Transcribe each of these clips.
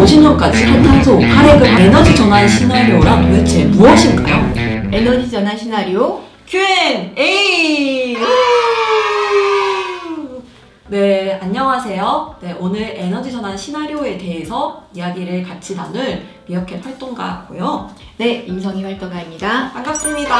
2050년까지 탄소 발핵을 에너지 전환 시나리오란 도대체 무엇인가요? 에너지 전환 시나리오 Q&A! 네, 안녕하세요. 네, 오늘 에너지 전환 시나리오에 대해서 이야기를 같이 나눌 미어캣 활동가고요. 네, 임성희 활동가입니다. 반갑습니다.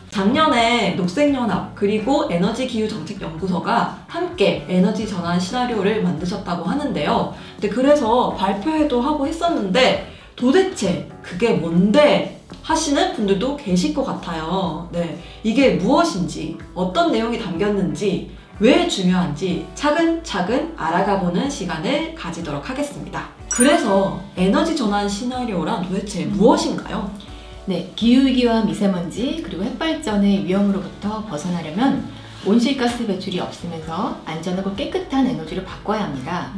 작년에 녹색연합 그리고 에너지기후정책연구소가 함께 에너지 전환 시나리오를 만드셨다고 하는데요. 근데 그래서 발표회도 하고 했었는데 도대체 그게 뭔데 하시는 분들도 계실 것 같아요. 네, 이게 무엇인지, 어떤 내용이 담겼는지, 왜 중요한지 차근차근 알아가보는 시간을 가지도록 하겠습니다. 그래서 에너지 전환 시나리오란 도대체 무엇인가요? 네, 기후위기와 미세먼지 그리고 핵발전의 위험으로부터 벗어나려면 온실가스 배출이 없으면서 안전하고 깨끗한 에너지로 바꿔야 합니다.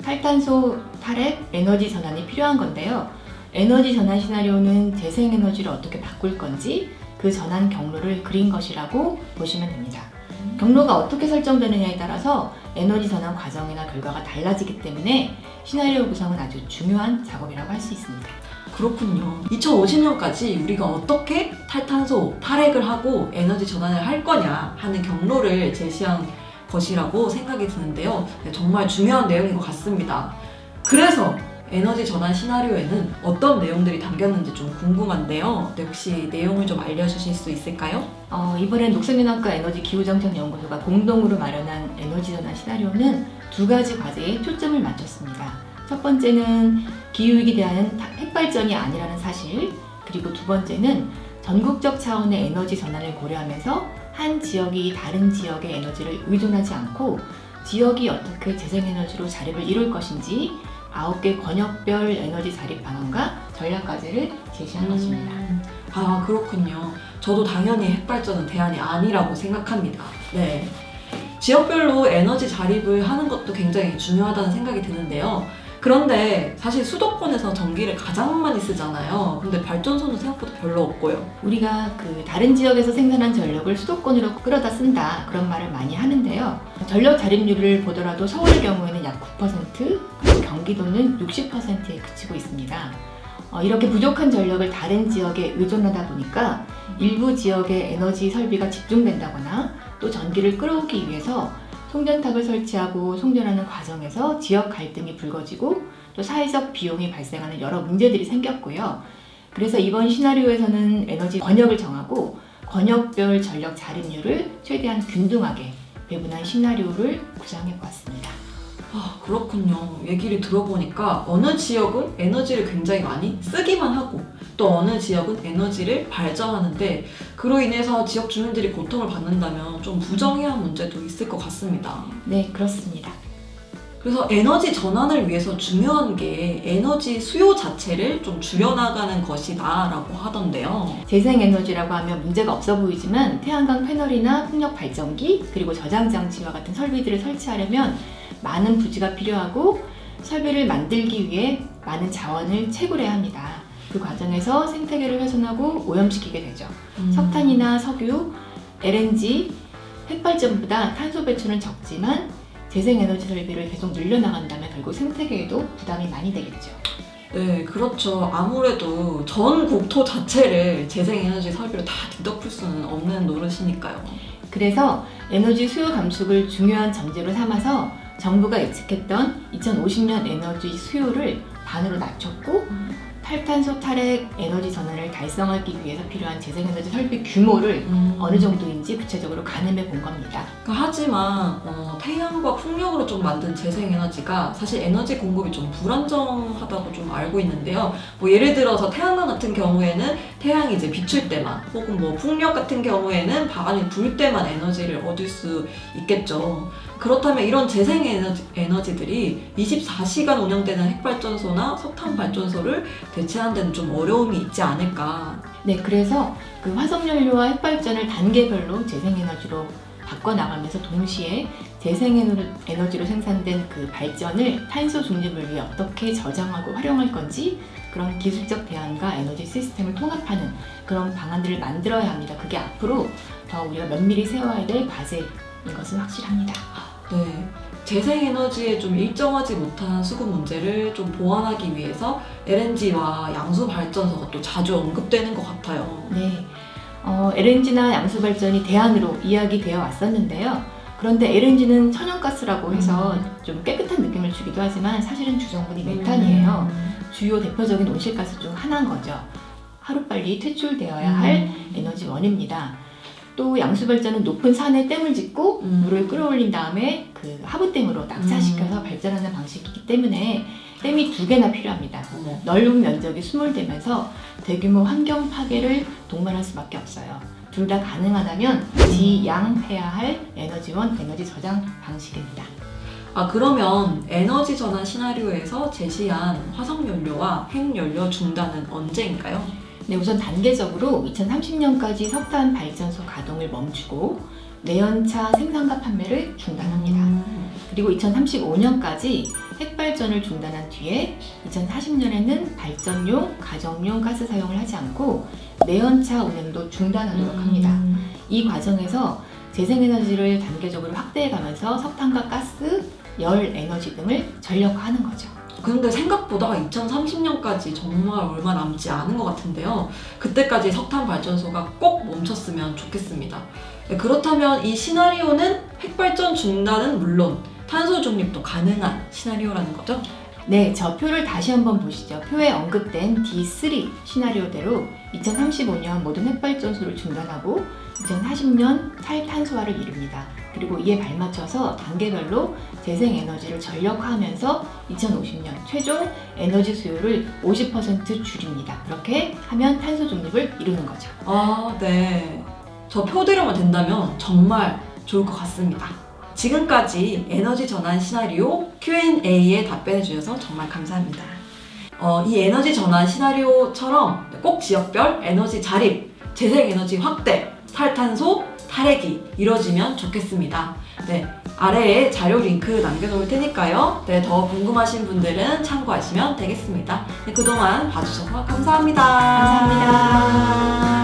탈탄소, 탈핵, 에너지 전환이 필요한 건데요. 에너지 전환 시나리오는 재생에너지를 어떻게 바꿀 건지 그 전환 경로를 그린 것이라고 보시면 됩니다. 경로가 어떻게 설정되느냐에 따라서 에너지 전환 과정이나 결과가 달라지기 때문에 시나리오 구성은 아주 중요한 작업이라고 할 수 있습니다. 그렇군요. 2050년까지 우리가 어떻게 탈탄소, 탈핵을 하고 에너지 전환을 할 거냐 하는 경로를 제시한 것이라고 생각이 드는데요. 네, 정말 중요한 내용인 것 같습니다. 그래서 에너지 전환 시나리오에는 어떤 내용들이 담겼는지 좀 궁금한데요. 네, 혹시 내용을 좀 알려주실 수 있을까요? 이번엔 녹색연합과 에너지기후정책연구소가 공동으로 마련한 에너지 전환 시나리오는 두 가지 과제에 초점을 맞췄습니다. 첫 번째는 기후위기 대안은 핵발전이 아니라는 사실, 그리고 두 번째는 전국적 차원의 에너지 전환을 고려하면서 한 지역이 다른 지역의 에너지를 의존하지 않고 지역이 어떻게 재생에너지로 자립을 이룰 것인지 9개 권역별 에너지 자립 방안과 전략 과제를 제시한 것입니다. 아, 그렇군요. 저도 당연히 핵발전은 대안이 아니라고 생각합니다. 네. 지역별로 에너지 자립을 하는 것도 굉장히 중요하다는 생각이 드는데요. 그런데 사실 수도권에서 전기를 가장 많이 쓰잖아요. 근데 발전소는 생각보다 별로 없고요. 우리가 다른 지역에서 생산한 전력을 수도권으로 끌어다 쓴다 그런 말을 많이 하는데요. 전력 자립률을 보더라도 서울의 경우에는 약 9%, 그리고 경기도는 60%에 그치고 있습니다. 이렇게 부족한 전력을 다른 지역에 의존하다 보니까 일부 지역의 에너지 설비가 집중된다거나 또 전기를 끌어오기 위해서 송전탑을 설치하고 송전하는 과정에서 지역 갈등이 불거지고 또 사회적 비용이 발생하는 여러 문제들이 생겼고요. 그래서 이번 시나리오에서는 에너지 권역을 정하고 권역별 전력 자립률을 최대한 균등하게 배분한 시나리오를 구상해 보았습니다. 아, 그렇군요. 얘기를 들어보니까 어느 지역은 에너지를 굉장히 많이 쓰기만 하고 또 어느 지역은 에너지를 발전하는데 그로 인해서 지역 주민들이 고통을 받는다면 좀 부정의한 문제도 있을 것 같습니다. 네, 그렇습니다. 그래서 에너지 전환을 위해서 중요한 게 에너지 수요 자체를 좀 줄여나가는 것이다 라고 하던데요. 재생에너지라고 하면 문제가 없어 보이지만 태양광 패널이나 풍력 발전기 그리고 저장 장치와 같은 설비들을 설치하려면 많은 부지가 필요하고 설비를 만들기 위해 많은 자원을 채굴해야 합니다. 그 과정에서 생태계를 훼손하고 오염시키게 되죠. 석탄이나 석유, LNG, 핵발전보다 탄소 배출은 적지만 재생에너지 설비를 계속 늘려나간다면 결국 생태계에도 부담이 많이 되겠죠. 네, 그렇죠. 아무래도 전 국토 자체를 재생에너지 설비로 다 뒤덮을 수는 없는 노릇이니까요. 그래서 에너지 수요 감축을 중요한 전제로 삼아서 정부가 예측했던 2050년 에너지 수요를 반으로 낮췄고 탈탄소 탈핵 에너지 전환을 달성하기 위해서 필요한 재생에너지 설비 규모를 어느 정도인지 구체적으로 가늠해 본 겁니다. 하지만 태양과 풍력으로 좀 만든 재생에너지가 사실 에너지 공급이 좀 불안정하다고 좀 알고 있는데요. 뭐 예를 들어서 태양광 같은 경우에는 태양이 이제 비출 때만 혹은 뭐 풍력 같은 경우에는 바람이 불 때만 에너지를 얻을 수 있겠죠. 그렇다면 이런 재생에너지들이 24시간 운영되는 핵발전소나 석탄발전소를 대체하는 데는 좀 어려움이 있지 않을까. 네, 그래서 화석연료와 핵발전을 단계별로 재생에너지로 바꿔나가면서 동시에 재생에너지로 생산된 발전을 탄소 중립을 위해 어떻게 저장하고 활용할 건지 그런 기술적 대안과 에너지 시스템을 통합하는 그런 방안들을 만들어야 합니다. 그게 앞으로 더 우리가 면밀히 세워야 될 과제인 것은 확실합니다. 네. 재생에너지에 좀 일정하지 못한 수급 문제를 좀 보완하기 위해서 LNG와 양수발전소가 또 자주 언급되는 것 같아요. 네, LNG나 양수발전이 대안으로 이야기되어 왔었는데요. 그런데 LNG는 천연가스라고 해서 좀 깨끗한 느낌을 주기도 하지만 사실은 주성분이 메탄이에요. 주요 대표적인 온실가스 중 하나인 거죠. 하루빨리 퇴출되어야 할 에너지원입니다. 또 양수발전은 높은 산에 댐을 짓고 물을 끌어올린 다음에 그 하부댐으로 낙차시켜서 발전하는 방식이기 때문에 댐이 2개나 필요합니다. 넓은 면적이 수몰되면서 대규모 환경 파괴를 동반할 수밖에 없어요. 둘 다 가능하다면 지양해야 할 에너지원, 에너지 저장 방식입니다. 그러면 에너지 전환 시나리오에서 제시한 화석연료와 핵연료 중단은 언제인가요? 네, 우선 단계적으로 2030년까지 석탄 발전소 가동을 멈추고 내연차 생산과 판매를 중단합니다. 그리고 2035년까지 핵발전을 중단한 뒤에 2040년에는 발전용, 가정용 가스 사용을 하지 않고 내연차 운행도 중단하도록 합니다. 이 과정에서 재생에너지를 단계적으로 확대해가면서 석탄과 가스, 열 에너지 등을 전력화하는 거죠. 근데 생각보다 2030년까지 정말 얼마 남지 않은 것 같은데요. 그때까지 석탄 발전소가 꼭 멈췄으면 좋겠습니다. 그렇다면 이 시나리오는 핵발전 중단은 물론 탄소 중립도 가능한 시나리오라는 거죠? 네, 저 표를 다시 한번 보시죠. 표에 언급된 D3 시나리오대로 2035년 모든 핵발전소를 중단하고 2040년 탈탄소화를 이룹니다. 그리고 이에 발맞춰서 단계별로 재생에너지를 전력화하면서 2050년 최종 에너지 수요를 50% 줄입니다. 그렇게 하면 탄소 중립을 이루는 거죠. 네. 저 표대로만 된다면 정말 좋을 것 같습니다. 지금까지 에너지 전환 시나리오 Q&A에 답변해 주셔서 정말 감사합니다. 이 에너지 전환 시나리오처럼 꼭 지역별 에너지 자립, 재생에너지 확대, 탈탄소, 탈핵이 이루어지면 좋겠습니다. 네, 아래에 자료 링크 남겨놓을 테니까요. 네, 더 궁금하신 분들은 참고하시면 되겠습니다. 네, 그동안 봐주셔서 감사합니다. 감사합니다.